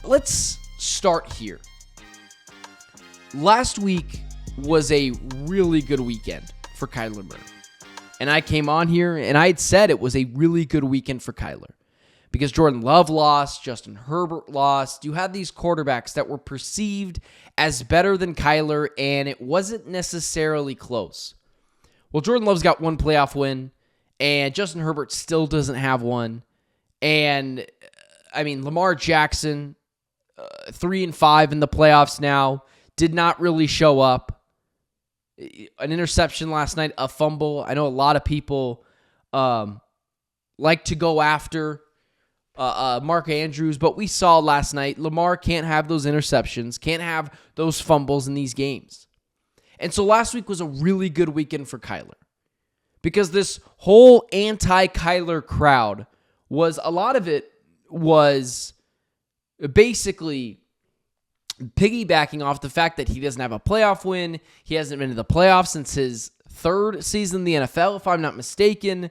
let's start here. Last week was a really good weekend for Kyler Murray. And I came on here and I had said it was a really good weekend for Kyler. Because Jordan Love lost, Justin Herbert lost. You had these quarterbacks that were perceived as better than Kyler, and it wasn't necessarily close. Well, Jordan Love's got one playoff win, and Justin Herbert still doesn't have one. And, Lamar Jackson, 3-5 in the playoffs now, did not really show up. An interception last night, a fumble. I know a lot of people like to go after Mark Andrews, but we saw last night Lamar can't have those interceptions, can't have those fumbles in these games. And so last week was a really good weekend for Kyler because this whole anti-Kyler crowd a lot of it was basically piggybacking off the fact that he doesn't have a playoff win. He hasn't been to the playoffs since his third season in the NFL, if I'm not mistaken,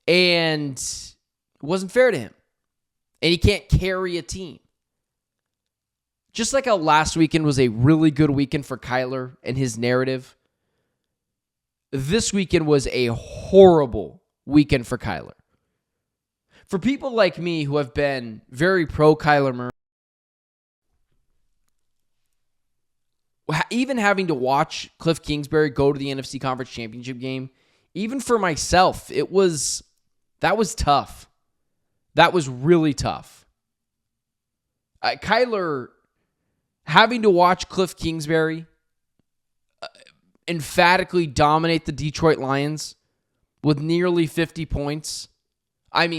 and it wasn't fair to him. And he can't carry a team. Just like how last weekend was a really good weekend for Kyler and his narrative, this weekend was a horrible weekend for Kyler. For people like me who have been very pro Kyler Murray, even having to watch Kliff Kingsbury go to the NFC Conference Championship game, even for myself, that was tough. That was really tough. Kyler, having to watch Kliff Kingsbury emphatically dominate the Detroit Lions with nearly 50 points.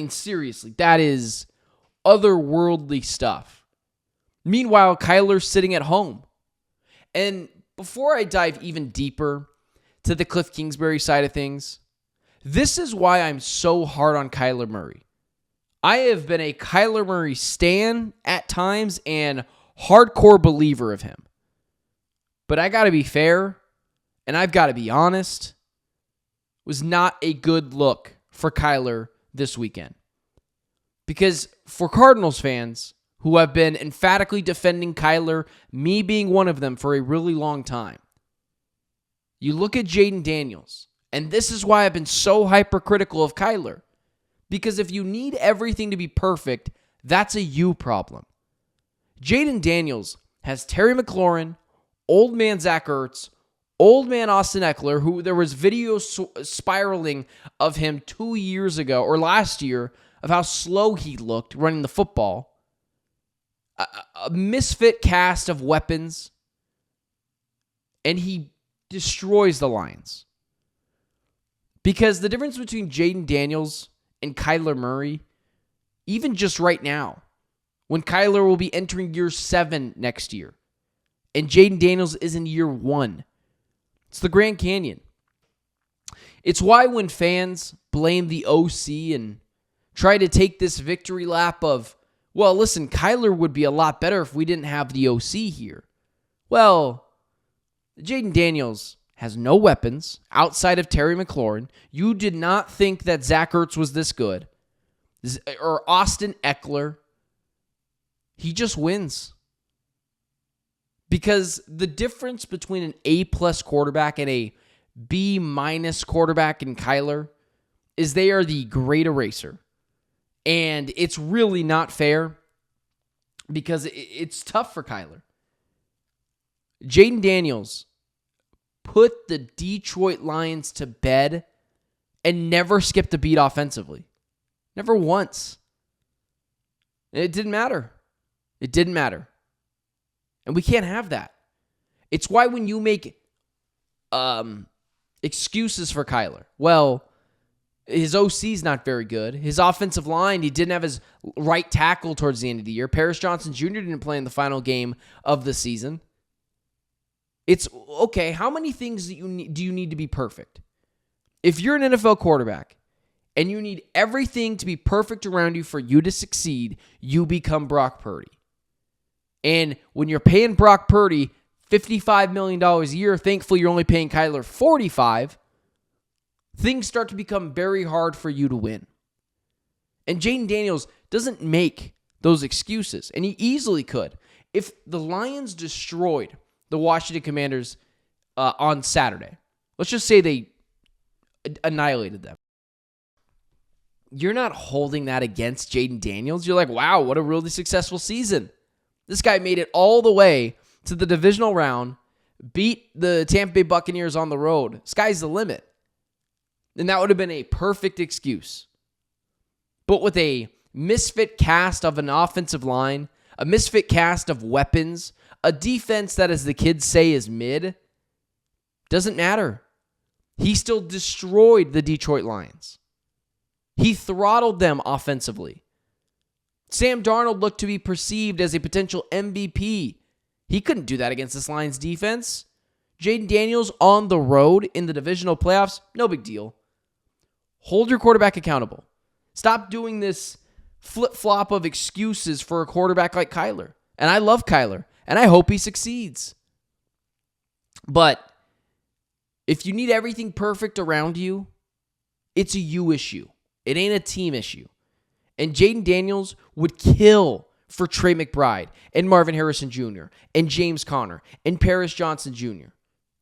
Seriously, that is otherworldly stuff. Meanwhile, Kyler's sitting at home. And before I dive even deeper to the Kliff Kingsbury side of things, this is why I'm so hard on Kyler Murray. I have been a Kyler Murray stan at times and hardcore believer of him. But I got to be fair, and I've got to be honest, it was not a good look for Kyler this weekend. Because for Cardinals fans who have been emphatically defending Kyler, me being one of them for a really long time, you look at Jaden Daniels, and this is why I've been so hypercritical of Kyler. Because if you need everything to be perfect, that's a you problem. Jaden Daniels has Terry McLaurin, old man Zach Ertz, old man Austin Eckler, who there was video spiraling of him 2 years ago, or last year, of how slow he looked running the football. A misfit cast of weapons, and he destroys the Lions. Because the difference between Jaden Daniels and Kyler Murray, even just right now, when Kyler will be entering year 7 next year, and Jaden Daniels is in year 1. It's the Grand Canyon. It's why when fans blame the OC and try to take this victory lap of, well, listen, Kyler would be a lot better if we didn't have the OC here. Well, Jaden Daniels has no weapons outside of Terry McLaurin. You did not think that Zach Ertz was this good. Or Austin Eckler. He just wins. Because the difference between an A-plus quarterback and a B- quarterback in Kyler is they are the great eraser. And it's really not fair because it's tough for Kyler. Jaden Daniels put the Detroit Lions to bed and never skipped a beat offensively. Never once. It didn't matter. It didn't matter. And we can't have that. It's why when you make excuses for Kyler, well, his OC's not very good. His offensive line, he didn't have his right tackle towards the end of the year. Paris Johnson Jr. didn't play in the final game of the season. It's, okay, how many things do you need to be perfect? If you're an NFL quarterback and you need everything to be perfect around you for you to succeed, you become Brock Purdy. And when you're paying Brock Purdy $55 million a year, thankfully you're only paying Kyler $45, things start to become very hard for you to win. And Jaden Daniels doesn't make those excuses, and he easily could. If the Lions destroyed the Washington Commanders on Saturday, let's just say they annihilated them, you're not holding that against Jaden Daniels. You're like, wow, what a really successful season. This guy made it all the way to the divisional round, beat the Tampa Bay Buccaneers on the road. Sky's the limit. And that would have been a perfect excuse. But with a misfit cast of an offensive line, a misfit cast of weapons, a defense that, as the kids say, is mid, doesn't matter. He still destroyed the Detroit Lions. He throttled them offensively. Sam Darnold looked to be perceived as a potential MVP. He couldn't do that against this Lions defense. Jaden Daniels on the road in the divisional playoffs, no big deal. Hold your quarterback accountable. Stop doing this flip-flop of excuses for a quarterback like Kyler. And I love Kyler, and I hope he succeeds. But if you need everything perfect around you, it's a you issue. It ain't a team issue. And Jaden Daniels would kill for Trey McBride and Marvin Harrison Jr. and James Conner and Paris Johnson Jr.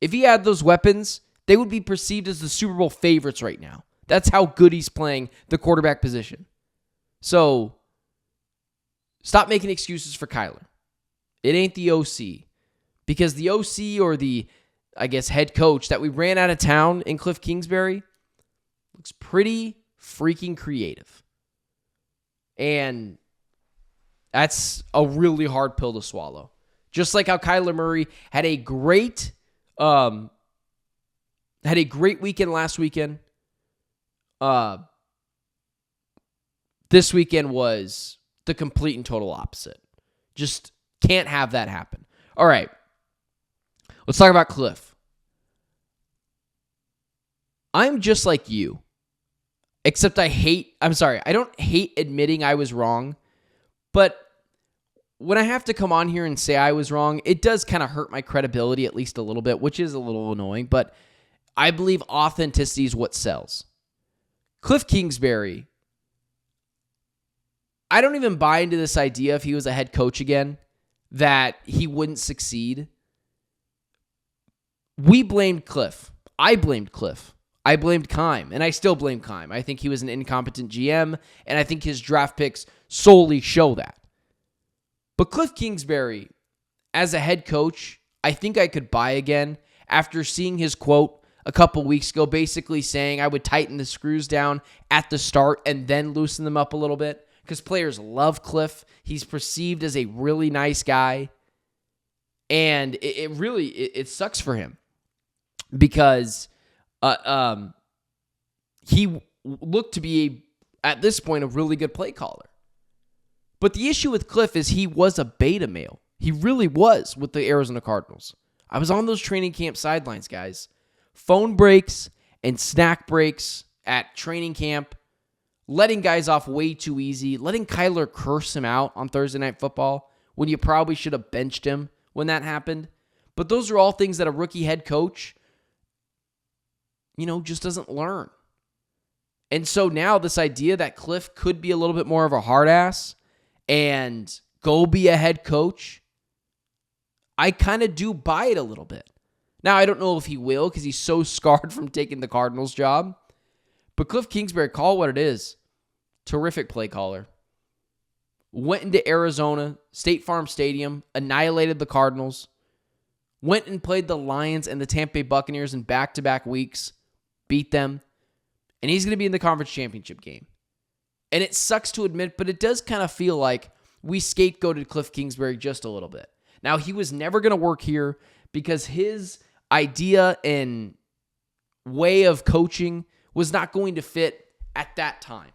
If he had those weapons, they would be perceived as the Super Bowl favorites right now. That's how good he's playing the quarterback position. So, stop making excuses for Kyler. It ain't the OC. Because the OC or the, head coach that we ran out of town in Kliff Kingsbury looks pretty freaking creative. And that's a really hard pill to swallow. Just like how Kyler Murray had a great weekend last weekend. This weekend was the complete and total opposite. Just can't have that happen. All right. Let's talk about Kliff. I'm just like you. Except I don't hate admitting I was wrong. But when I have to come on here and say I was wrong, it does kind of hurt my credibility at least a little bit, which is a little annoying. But I believe authenticity is what sells. Kliff Kingsbury, I don't even buy into this idea if he was a head coach again, that he wouldn't succeed. We blamed Kliff. I blamed Kliff. I blamed Keim, and I still blame Keim. I think he was an incompetent GM, and I think his draft picks solely show that. But Kliff Kingsbury, as a head coach, I think I could buy again after seeing his quote a couple weeks ago, basically saying I would tighten the screws down at the start and then loosen them up a little bit, because players love Kliff. He's perceived as a really nice guy, and it really sucks for him because he looked to be, at this point, a really good play caller. But the issue with Kliff is he was a beta male. He really was with the Arizona Cardinals. I was on those training camp sidelines, guys. Phone breaks and snack breaks at training camp, letting guys off way too easy, letting Kyler curse him out on Thursday Night Football when you probably should have benched him when that happened. But those are all things that a rookie head coach, just doesn't learn. And so now this idea that Kliff could be a little bit more of a hard ass and go be a head coach, I kind of do buy it a little bit. Now, I don't know if he will because he's so scarred from taking the Cardinals job. But Kliff Kingsbury, call what it is. Terrific play caller. Went into Arizona, State Farm Stadium, annihilated the Cardinals. Went and played the Lions and the Tampa Bay Buccaneers in back-to-back weeks. Beat them. And he's going to be in the conference championship game. And it sucks to admit, but it does kind of feel like we scapegoated Kliff Kingsbury just a little bit. Now, he was never going to work here because his idea and way of coaching was not going to fit at that time.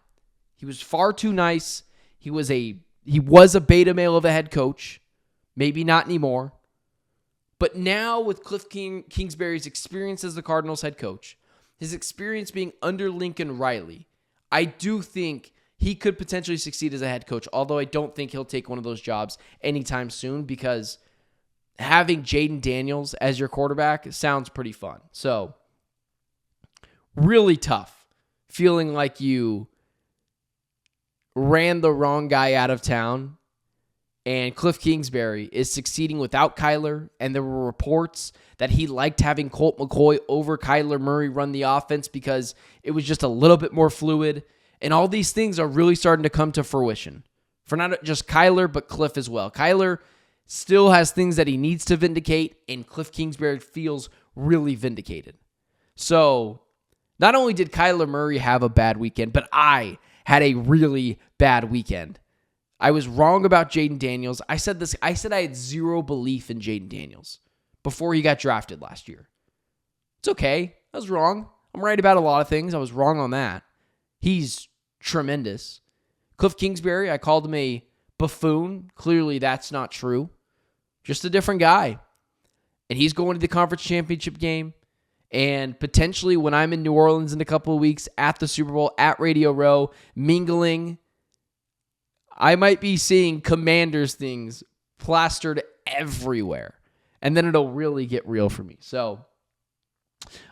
He was far too nice. He was a beta male of a head coach. Maybe not anymore. But now with Kliff Kingsbury's experience as the Cardinals head coach, his experience being under Lincoln Riley, I do think he could potentially succeed as a head coach, although I don't think he'll take one of those jobs anytime soon because having Jaden Daniels as your quarterback sounds pretty fun. So, really tough feeling like you ran the wrong guy out of town, and Kliff Kingsbury is succeeding without Kyler, and there were reports that he liked having Colt McCoy over Kyler Murray run the offense because it was just a little bit more fluid, and all these things are really starting to come to fruition for not just Kyler, but Kliff as well. Kyler still has things that he needs to vindicate, and Kliff Kingsbury feels really vindicated. So, not only did Kyler Murray have a bad weekend, but I had a really bad weekend. I was wrong about Jaden Daniels. I said I had zero belief in Jaden Daniels before he got drafted last year. It's okay. I was wrong. I'm right about a lot of things. I was wrong on that. He's tremendous. Kliff Kingsbury, I called him a buffoon. Clearly, that's not true. Just a different guy. And he's going to the conference championship game. And potentially when I'm in New Orleans in a couple of weeks at the Super Bowl, at Radio Row, mingling, I might be seeing Commanders things plastered everywhere. And then it'll really get real for me. So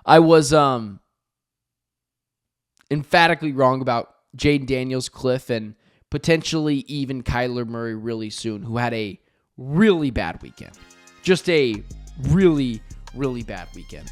I was emphatically wrong about Jaden Daniels, Kliff, and potentially even Kyler Murray really soon, who had a really bad weekend. Just a really, really bad weekend.